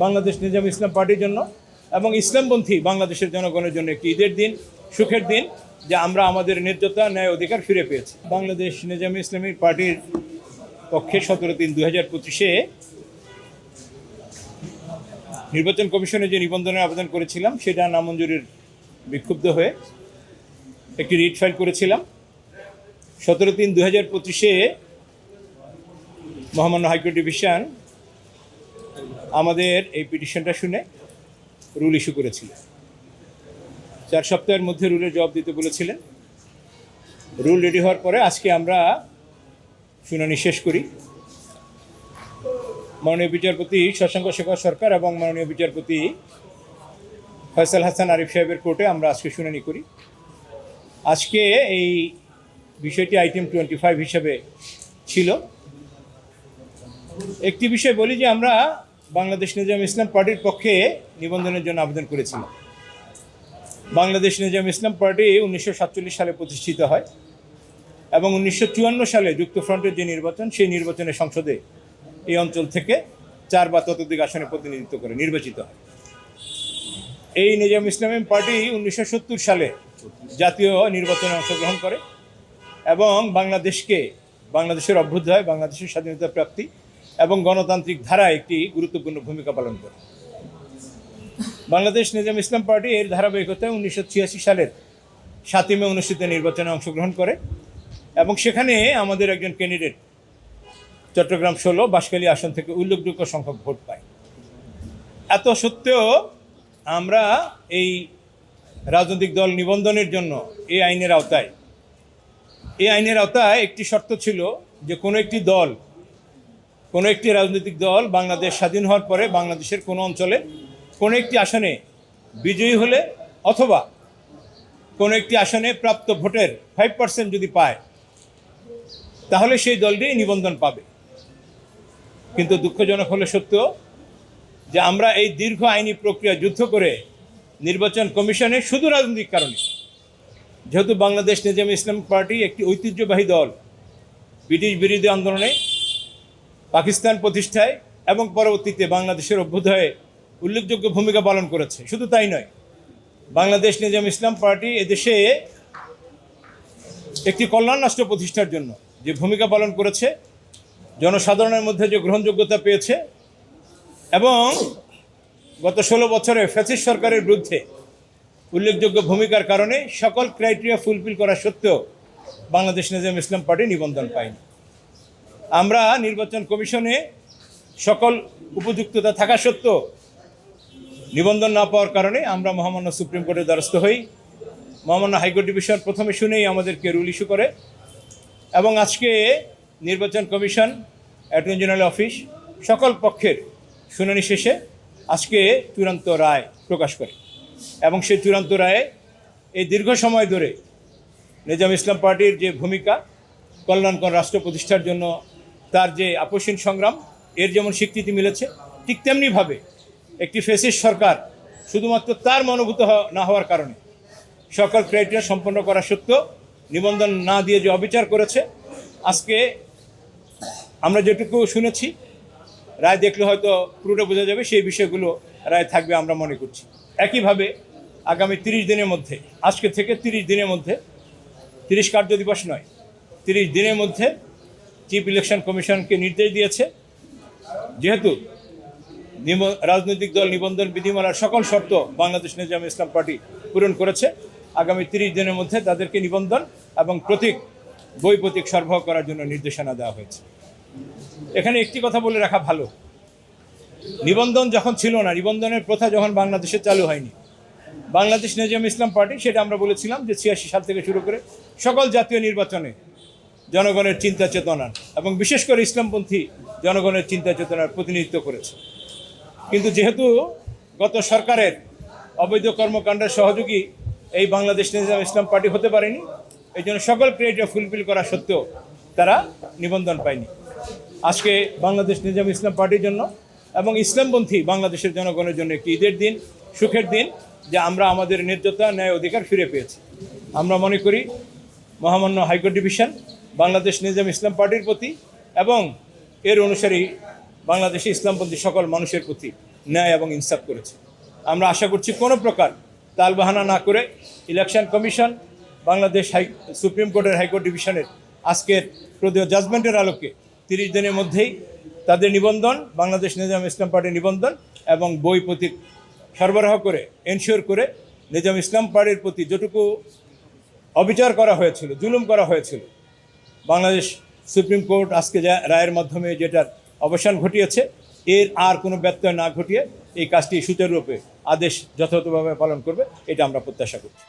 বাংলাদেশ নিজাম ইসলাম পার্টির জন্য এবং ইসলামপন্থী বাংলাদেশের জনগণের জন্য একটি ঈদের দিন, সুখের দিন, যে আমরা আমাদের ন্যায্যতা ন্যায় অধিকার ফিরে পেয়েছি। বাংলাদেশ নিজাম ইসলামী পার্টির পক্ষে 17/3/2025 নির্বাচন কমিশনে যে নিবন্ধনের আবেদন করেছিলাম সেটা নামঞ্জুরির বিক্ষুব্ধ হয়ে একটি রিট ফাইল করেছিলাম। 17/3/2025 মহামান্য হাইকোর্ট ডিভিশন আমাদের এই পিটিশনটা শুনে রুল ইস্যু করেছিল। 4 সপ্তাহের মধ্যে রুলের জবাব দিতে বলেছিলেন। রুল রেডি হওয়ার পরে আজকে আমরা শুনানি শেষ করি। মাননীয় বিচারপতি শশাঙ্ক শেখর সরকার এবং মাননীয় বিচারপতি ফয়সাল হাসান আরিফ সাহেবের কোর্টে আমরা আজকে শুনানি করি। আজকে এই বিষয়টি আইটেম 25 হিসাবে ছিল। একটি বিষয় বলি যে আমরা বাংলাদেশ নিজাম ইসলাম পার্টির পক্ষে নিবন্ধনের জন্য আবেদন করেছিলাম। বাংলাদেশ নিজাম ইসলাম পার্টি 1947 সালে প্রতিষ্ঠিত হয় এবং 1954 সালে যুক্তফ্রন্টের যে নির্বাচন, সেই নির্বাচনে সংসদে এই অঞ্চল থেকে 4 বা ততোধিক আসনে প্রতিনিধিত্ব করে নির্বাচিত হয়। এই নিজাম ইসলামী পার্টি 1970 সালে জাতীয় নির্বাচনে অংশগ্রহণ করে এবং বাংলাদেশের অভ্যুদয়, বাংলাদেশের স্বাধীনতা প্রাপ্তি এবং গণতান্ত্রিক ধারায় একটি গুরুত্বপূর্ণ ভূমিকা পালন করে। বাংলাদেশ নিজাম ইসলাম পার্টি এর ধারাবাহিকতায় 1986 সালের 7 মে অনুষ্ঠিত নির্বাচনে অংশগ্রহণ করে এবং সেখানে আমাদের একজন ক্যান্ডিডেট চট্টগ্রাম 16 বাঁশখালী আসন থেকে উল্লেখযোগ্য সংখ্যক ভোট পায়। এত সত্ত্বেও আমরা এই রাজনৈতিক দল নিবন্ধনের জন্য এই আইনের আওতায় একটি শর্ত ছিল যে কোনো একটি রাজনৈতিক দল বাংলাদেশ স্বাধীন হওয়ার পরে বাংলাদেশের কোনো অঞ্চলে কোনো একটি আসনে বিজয়ী হলে অথবা কোনো একটি আসনে প্রাপ্ত ভোটের 5% যদি পায় তাহলে সেই দলটি নিবন্ধন পাবে। কিন্তু দুঃখজনক হলে সত্য যে আমরা এই দীর্ঘ আইনি প্রক্রিয়া যুদ্ধ করে নির্বাচন কমিশনে শুধু রাজনৈতিক কারণে, যেহেতু বাংলাদেশ নিজাম ইসলাম পার্টি একটি ঐতিহ্যবাহী দল, ব্রিটিশ বিরোধী আন্দোলনে, পাকিস্তান প্রতিষ্ঠায় এবং পরবর্তীতে বাংলাদেশের অভ্যুদয়ে উল্লেখযোগ্য ভূমিকা পালন করেছে। শুধু তাই নয়, বাংলাদেশ নিজাম ইসলাম পার্টি এদেশে একটি কল্যাণ রাষ্ট্র প্রতিষ্ঠার জন্য যে ভূমিকা পালন করেছে, জনসাধারণের মধ্যে যে গ্রহণযোগ্যতা পেয়েছে এবং গত 16 বছরে ফ্যাসিস্ট সরকারের বিরুদ্ধে উল্লেখযোগ্য ভূমিকার কারণে সকল ক্রাইটেরিয়া ফুলফিল করা সত্ত্বেও বাংলাদেশ নিজাম ইসলাম পার্টি নিবন্ধন পায়নি। আমরা নির্বাচন কমিশনে সকল উপযুক্ততা থাকা সত্ত্বেও নিবন্ধন না পাওয়ার কারণে আমরা মহামান্য সুপ্রিম কোর্টের দ্বারস্থ হই। মহামান্য হাইকোর্ট ডিভিশন প্রথমে শুনেই আমাদেরকে রুল ইস্যু করে এবং আজকে নির্বাচন কমিশন, অ্যাটর্নি জেনারেল অফিস সকল পক্ষের শুনানি শেষে আজকে চূড়ান্ত রায় প্রকাশ করে এবং সেই চূড়ান্ত রায়ে এই দীর্ঘ সময় ধরে নিজাম ইসলাম পার্টির যে ভূমিকা, কল্যাণকর রাষ্ট্র প্রতিষ্ঠার জন্য তার যে আপসীন সংগ্রাম, এর যেমন স্বীকৃতি মিলেছে, ঠিক তেমনিভাবে একটি ফ্যাসিস্ট সরকার শুধুমাত্র তার মনোভূত না হওয়ার কারণে সকল ক্রাইটেরিয়া সম্পন্ন করা সত্ত্বেও নিবন্ধন না দিয়ে যে অবিচার করেছে, আজকে আমরা যেটুকু শুনেছি, রায় দেখলে হয়তো পুরোটা বোঝা যাবে, সেই বিষয়গুলো রায় থাকবে আমরা মনে করছি। একইভাবে আগামী 30 দিনের মধ্যে, আজকে থেকে 30 দিনের মধ্যে, 30 কার্য দিবস নয়, 30 দিনের মধ্যে চিফ ইলেকশন কমিশনকে নির্দেশ দিয়েছে, যেহেতু রাজনৈতিক দল নিবন্ধন বিধিমালার সকল শর্ত বাংলাদেশ নিজাম ইসলাম পার্টি পূরণ করেছে, আগামী 30 দিনের মধ্যে তাদেরকে নিবন্ধন এবং বই প্রতীক সরবরাহ করার জন্য নির্দেশনা দেওয়া হয়েছে। এখানে একটি কথা বলে রাখা ভালো, নিবন্ধন যখন ছিল না, নিবন্ধনের প্রথা যখন বাংলাদেশে চালু হয়নি, বাংলাদেশ নিজাম ইসলাম পার্টি, সেটা আমরা বলেছিলাম যে 86 সাল থেকে শুরু করে সকল জাতীয় নির্বাচনে জনগণের চিন্তা চেতনার এবং বিশেষ করে ইসলামপন্থী জনগণের চিন্তা চেতনার প্রতিনিধিত্ব করেছে। কিন্তু যেহেতু গত সরকারের অবৈধ কর্মকাণ্ডের সহযোগী এই বাংলাদেশ নিজাম ইসলাম পার্টি হতে পারেনি, এই জন্য সকল ক্রাইটেরিয়া ফুলফিল করা সত্ত্বেও তারা নিবন্ধন পায়নি। আজকে বাংলাদেশ নিজাম ইসলাম পার্টির জন্য এবং ইসলামপন্থী বাংলাদেশের জনগণের জন্য একটি ঈদের দিন, সুখের দিন, যে আমরা আমাদের ন্যায্যতা ন্যায় অধিকার ফিরে পেয়েছি। আমরা মনে করি মহামান্য হাইকোর্ট ডিভিশন বাংলাদেশ নিজাম ইসলাম পার্টির প্রতি এবং এর অনুসারী বাংলাদেশে ইসলামপন্থী সকল মানুষের প্রতি ন্যায় এবং ইনসাফ করেছে। আমরা আশা করছি কোনো প্রকার তালবাহানা না করে ইলেকশন কমিশন বাংলাদেশ সুপ্রিম কোর্টের হাইকোর্ট ডিভিশনের আজকের প্রদেয় জাজমেন্টের আলোকে 30 দিনের মধ্যেই তাদের নিবন্ধন, বাংলাদেশ নিজাম ইসলাম পার্টির নিবন্ধন এবং বই প্রতীক সরবরাহ করে এনশিওর করে নিজাম ইসলাম পার্টির প্রতি যেটুকু অবিচার করা হয়েছিল, জুলুম করা হয়েছিল, বাংলাদেশ সুপ্রিম কোর্ট আজকে যা রায়ের মাধ্যমে যেটার অবসান ঘটিয়েছে, এর আর কোনো ব্যত্যয় না ঘটিয়ে এই কাজটি সুচারুরূপে আদেশ যথাযথভাবে পালন করবে, এটা আমরা প্রত্যাশা করছি।